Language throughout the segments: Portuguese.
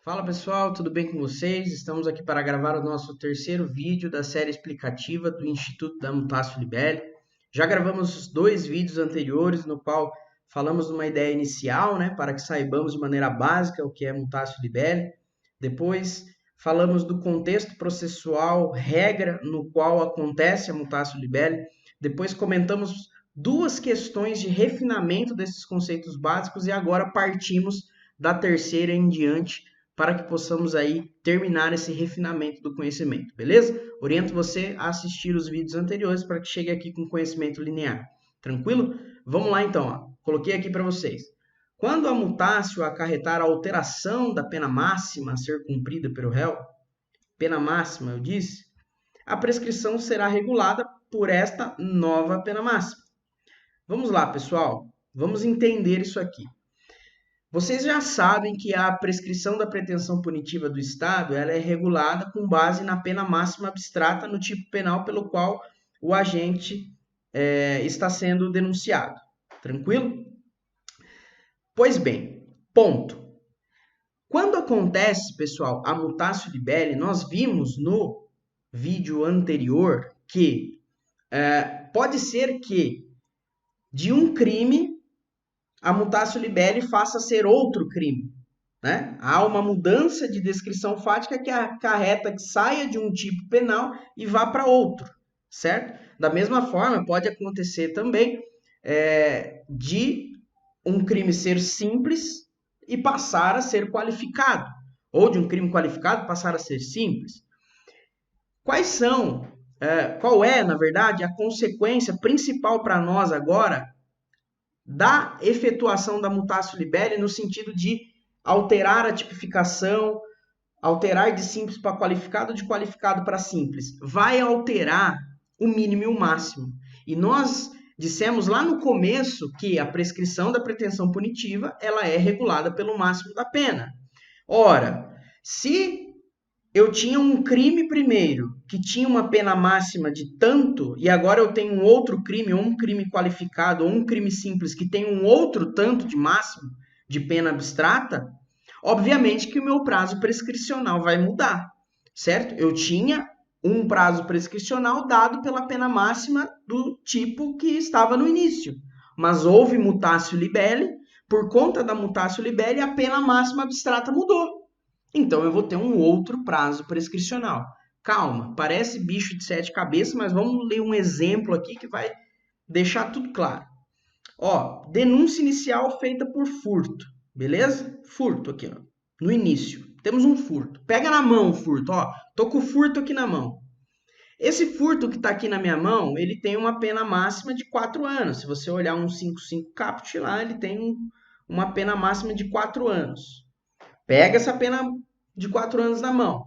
Fala pessoal, tudo bem com vocês? Estamos aqui para gravar o nosso terceiro vídeo da série explicativa do Instituto da Mutácio Libelli. Já gravamos 2 vídeos anteriores no qual falamos de uma ideia inicial, para que saibamos de maneira básica o que é Mutácio Libelli. Depois falamos do contexto processual, regra no qual acontece a Mutácio Libelli. Depois comentamos 2 questões de refinamento desses conceitos básicos e agora partimos da terceira em diante, para que possamos aí terminar esse refinamento do conhecimento, beleza? Oriento você a assistir os vídeos anteriores para que chegue aqui com conhecimento linear, tranquilo? Vamos lá então, ó. Coloquei aqui para vocês. Quando a mutácio acarretar a alteração da pena máxima a ser cumprida pelo réu, pena máxima eu disse, a prescrição será regulada por esta nova pena máxima. Vamos lá, pessoal, vamos entender isso aqui. Vocês já sabem que a prescrição da pretensão punitiva do Estado ela é regulada com base na pena máxima abstrata no tipo penal pelo qual o agente está sendo denunciado. Tranquilo? Pois bem, ponto. Quando acontece, pessoal, a mutácio libelli, nós vimos no vídeo anterior que pode ser que de um crime a mutácio libelli faça ser outro crime, Há uma mudança de descrição fática que acarreta que saia de um tipo penal e vá para outro, certo? Da mesma forma, pode acontecer também de um crime ser simples e passar a ser qualificado, ou de um crime qualificado passar a ser simples. Qual é, na verdade, a consequência principal para nós agora da efetuação da mutácio libelli no sentido de alterar a tipificação, alterar de simples para qualificado, de qualificado para simples? Vai alterar o mínimo e o máximo. E nós dissemos lá no começo que a prescrição da pretensão punitiva ela é regulada pelo máximo da pena. Ora, se eu tinha um crime primeiro que tinha uma pena máxima de tanto e agora eu tenho um outro crime, ou um crime qualificado, ou um crime simples que tem um outro tanto de máximo de pena abstrata, obviamente que o meu prazo prescricional vai mudar, certo? Eu tinha um prazo prescricional dado pela pena máxima do tipo que estava no início, mas houve mutácio libelli, por conta da mutácio libelli a pena máxima abstrata mudou. Então, eu vou ter um outro prazo prescricional. Calma, parece bicho de 7 cabeças, mas vamos ler um exemplo aqui que vai deixar tudo claro. Ó, denúncia inicial feita por furto, beleza? Furto aqui, ó, no início. Temos um furto. Pega na mão o furto, ó. Tô com o furto aqui na mão. Esse furto que está aqui na minha mão, ele tem uma pena máxima de 4 anos. Se você olhar um 55 caput lá, ele tem uma pena máxima de 4 anos. Pega essa pena de 4 anos na mão.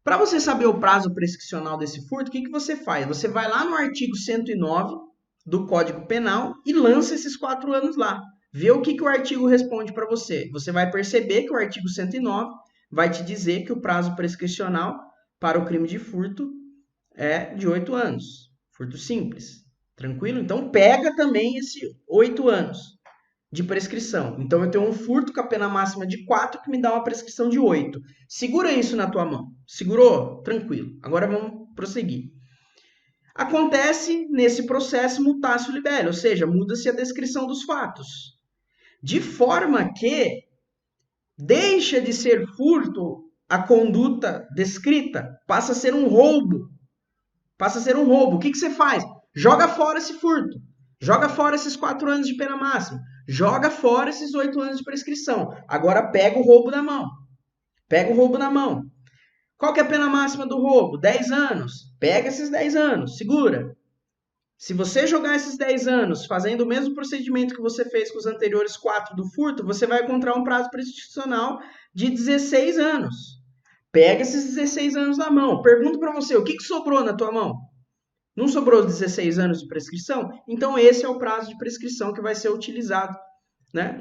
Para você saber o prazo prescricional desse furto, o que você faz? Você vai lá no artigo 109 do Código Penal e lança esses 4 anos lá. Vê o que o artigo responde para você. Você vai perceber que o artigo 109 vai te dizer que o prazo prescricional para o crime de furto é de 8 anos. Furto simples. Tranquilo? Então, pega também esse 8 anos de prescrição. Então, eu tenho um furto com a pena máxima de 4 que me dá uma prescrição de 8. Segura isso na tua mão. Segurou? Tranquilo. Agora vamos prosseguir. Acontece nesse processo mutácio libelli, ou seja, muda-se a descrição dos fatos. De forma que deixa de ser furto a conduta descrita, passa a ser um roubo. Passa a ser um roubo. O que você faz? Joga fora esse furto. Joga fora esses 4 anos de pena máxima. Joga fora esses 8 anos de prescrição. Agora pega o roubo na mão. Pega o roubo na mão. Qual que é a pena máxima do roubo? 10 anos. Pega esses 10 anos. Segura. Se você jogar esses 10 anos fazendo o mesmo procedimento que você fez com os anteriores 4 do furto, você vai encontrar um prazo prescricional de 16 anos. Pega esses 16 anos na mão. Pergunto para você, o que sobrou na tua mão? Não sobrou os 16 anos de prescrição? Então, esse é o prazo de prescrição que vai ser utilizado,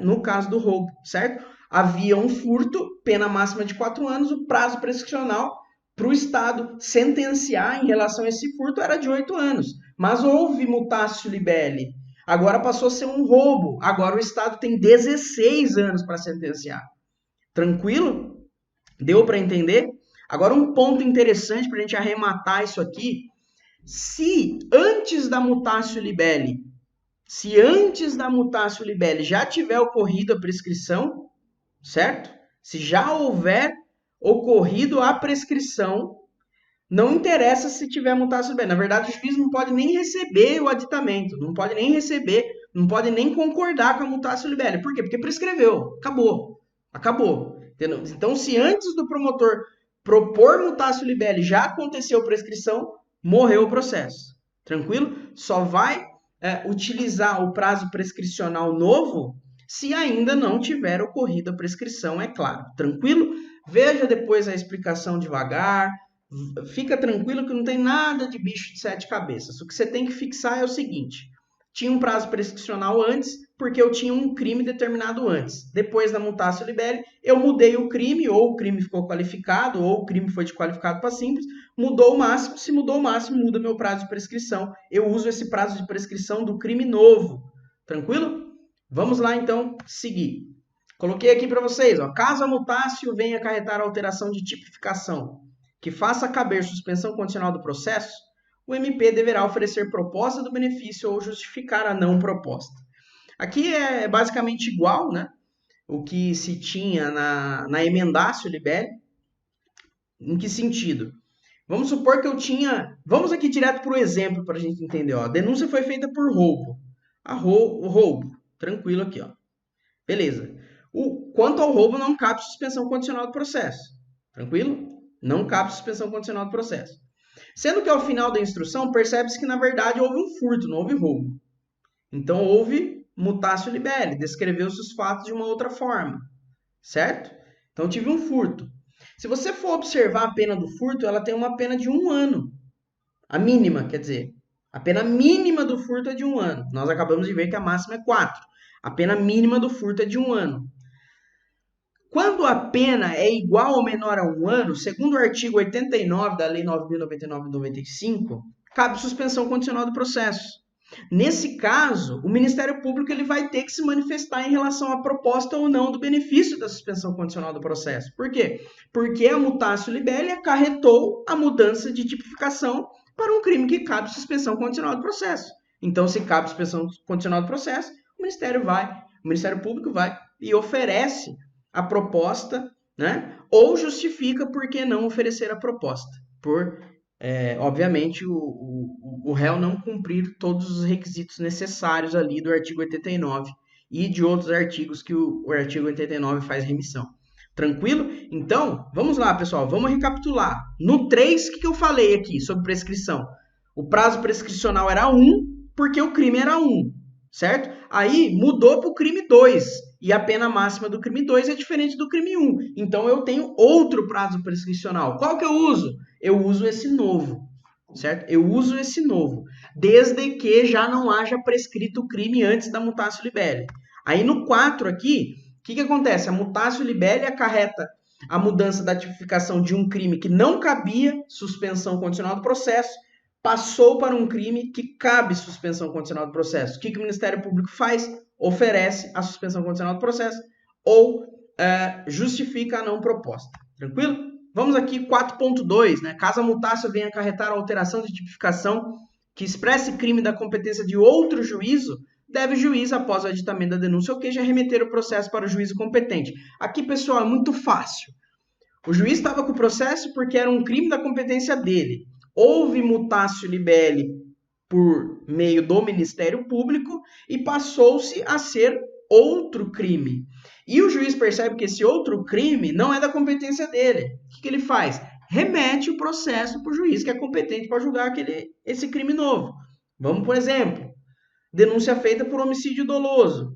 no caso do roubo, certo? Havia um furto, pena máxima de 4 anos, o prazo prescricional para o Estado sentenciar em relação a esse furto era de 8 anos. mas houve mutatio libelli. Agora passou a ser um roubo. Agora o Estado tem 16 anos para sentenciar. Tranquilo? Deu para entender? Agora um ponto interessante para a gente arrematar isso aqui. Se antes da mutatio libelli já tiver ocorrido a prescrição, certo? Se já houver ocorrido a prescrição, não interessa se tiver mutatio libelli. Na verdade, o juiz não pode nem receber o aditamento, não pode nem receber, não pode nem concordar com a mutatio libelli. Por quê? Porque prescreveu, acabou. Entendeu? Então, se antes do promotor propor mutatio libelli já aconteceu prescrição, morreu o processo. Tranquilo? Só vai utilizar o prazo prescricional novo se ainda não tiver ocorrido a prescrição, é claro. Tranquilo? Veja depois a explicação devagar. Fica tranquilo que não tem nada de bicho de 7 cabeças. O que você tem que fixar é o seguinte: tinha um prazo prescricional antes, porque eu tinha um crime determinado antes. Depois da mutatio libelli, eu mudei o crime, ou o crime ficou qualificado, ou o crime foi de qualificado para simples, mudou o máximo. Se mudou o máximo, muda meu prazo de prescrição. Eu uso esse prazo de prescrição do crime novo. Tranquilo? Vamos lá, então, seguir. Coloquei aqui para vocês, ó, caso a mutatio venha acarretar alteração de tipificação que faça caber suspensão condicional do processo, o MP deverá oferecer proposta do benefício ou justificar a não proposta. Aqui é basicamente igual, né? O que se tinha na emendatio libelli. Em que sentido? Vamos supor que eu tinha... Vamos aqui direto para o exemplo para a gente entender. Ó. A denúncia foi feita por roubo. O roubo. Tranquilo aqui. Ó. Beleza. Quanto ao roubo, não cabe suspensão condicional do processo. Tranquilo? Não cabe suspensão condicional do processo. Sendo que ao final da instrução, percebe-se que na verdade houve um furto, não houve roubo. Então houve mutatio libelli, descreveu-se os fatos de uma outra forma. Certo? Então tive um furto. Se você for observar a pena do furto, ela tem uma pena de 1 ano. A mínima, quer dizer. A pena mínima do furto é de 1 ano. Nós acabamos de ver que a máxima é 4. A pena mínima do furto é de 1 ano. Quando a pena é igual ou menor a 1 ano, segundo o artigo 89 da Lei 9.099/95, cabe suspensão condicional do processo. Nesse caso, o Ministério Público ele vai ter que se manifestar em relação à proposta ou não do benefício da suspensão condicional do processo. Por quê? Porque a mutatio libelli acarretou a mudança de tipificação para um crime que cabe suspensão condicional do processo. Então, se cabe suspensão condicional do processo, o Ministério Público vai e oferece a proposta, né? Ou justifica por que não oferecer a proposta. Obviamente, o réu não cumprir todos os requisitos necessários ali do artigo 89 e de outros artigos que o artigo 89 faz remissão. Tranquilo? Então, vamos lá, pessoal. Vamos recapitular. No 3, o que eu falei aqui sobre prescrição? O prazo prescricional era 1, porque o crime era 1, certo? Aí, mudou para o crime 2. E a pena máxima do crime 2 é diferente do crime 1. Então, eu tenho outro prazo prescricional. Qual que eu uso? Eu uso esse novo, certo? Eu uso esse novo, desde que já não haja prescrito o crime antes da mutatio libelli. Aí, no 4 aqui, o que acontece? A mutatio libelli acarreta a mudança da tipificação de um crime que não cabia suspensão condicional do processo, passou para um crime que cabe suspensão condicional do processo. O que o Ministério Público faz? Oferece a suspensão condicional do processo ou justifica a não proposta. Tranquilo? Vamos aqui, 4.2, né? Caso a mutatio venha acarretar a alteração de tipificação que expresse crime da competência de outro juízo, deve o juiz, após o aditamento da denúncia ou queixa, remeter o processo para o juízo competente. Aqui, pessoal, é muito fácil. O juiz estava com o processo porque era um crime da competência dele. Houve mutatio libelli por meio do Ministério Público e passou-se a ser outro crime. E o juiz percebe que esse outro crime não é da competência dele. O que ele faz? Remete o processo para o juiz que é competente para julgar esse crime novo. Vamos, por exemplo, denúncia feita por homicídio doloso,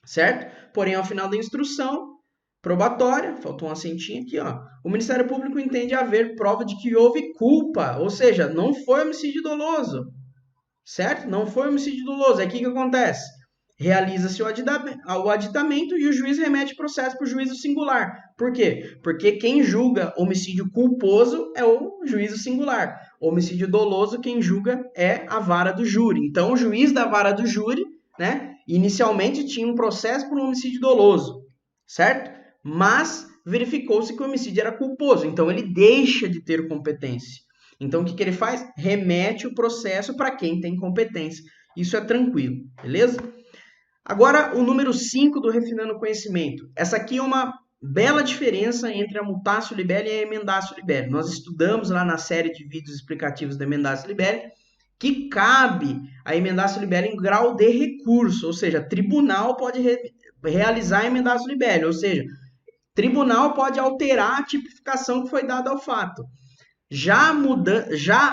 certo? Porém, ao final da instrução probatória, faltou um acentinho aqui, ó. O Ministério Público entende haver prova de que houve culpa, ou seja, não foi homicídio doloso, certo? Não foi homicídio doloso. Aí o que acontece? Realiza-se o aditamento e o juiz remete o processo para o juízo singular. Por quê? Porque quem julga homicídio culposo é o juízo singular. Homicídio doloso, quem julga é a vara do júri. Então, o juiz da vara do júri, né, inicialmente tinha um processo por um homicídio doloso, certo? Mas verificou-se que o homicídio era culposo, então ele deixa de ter competência. Então, o que ele faz? Remete o processo para quem tem competência. Isso é tranquilo, beleza? Agora, o número 5 do Refinando o Conhecimento. Essa aqui é uma bela diferença entre a mutatio libelli e a emendatio libelli. Nós estudamos lá na série de vídeos explicativos da emendatio libelli que cabe a emendatio libelli em grau de recurso, ou seja, tribunal pode realizar a emendatio libelli, ou seja, tribunal pode alterar a tipificação que foi dada ao fato. Já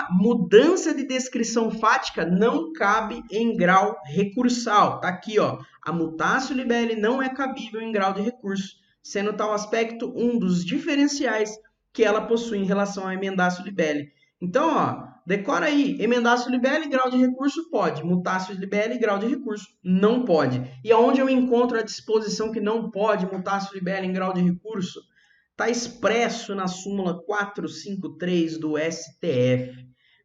mudança de descrição fática não cabe em grau recursal. Tá aqui, ó. A mutatio libelli não é cabível em grau de recurso, sendo tal aspecto um dos diferenciais que ela possui em relação à emendatio libelli. Então, ó, decora aí. Emendatio libelli, grau de recurso, pode. Mutatio libelli, grau de recurso, não pode. E aonde eu encontro a disposição que não pode mutatio libelli em grau de recurso? Está expresso na súmula 453 do STF.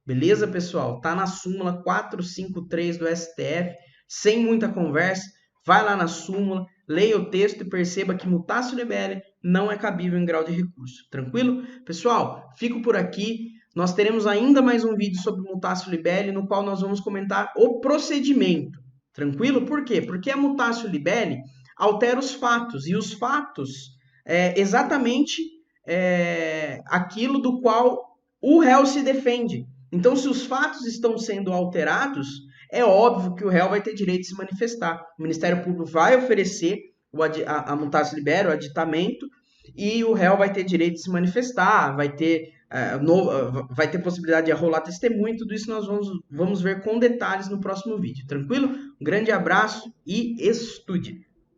Beleza, pessoal? Está na súmula 453 do STF. Sem muita conversa, vai lá na súmula, leia o texto e perceba que mutatio libelli não é cabível em grau de recurso. Tranquilo? Pessoal, fico por aqui. Nós teremos ainda mais um vídeo sobre mutatio libelli, no qual nós vamos comentar o procedimento. Tranquilo? Por quê? Porque a mutatio libelli altera os fatos, e os fatos exatamente aquilo do qual o réu se defende. Então, se os fatos estão sendo alterados, é óbvio que o réu vai ter direito de se manifestar. O Ministério Público vai oferecer a mutatio libelli, o aditamento, e o réu vai ter direito de se manifestar, vai ter possibilidade de arrolar testemunho, tudo isso nós vamos ver com detalhes no próximo vídeo. Tranquilo? Um grande abraço e estude!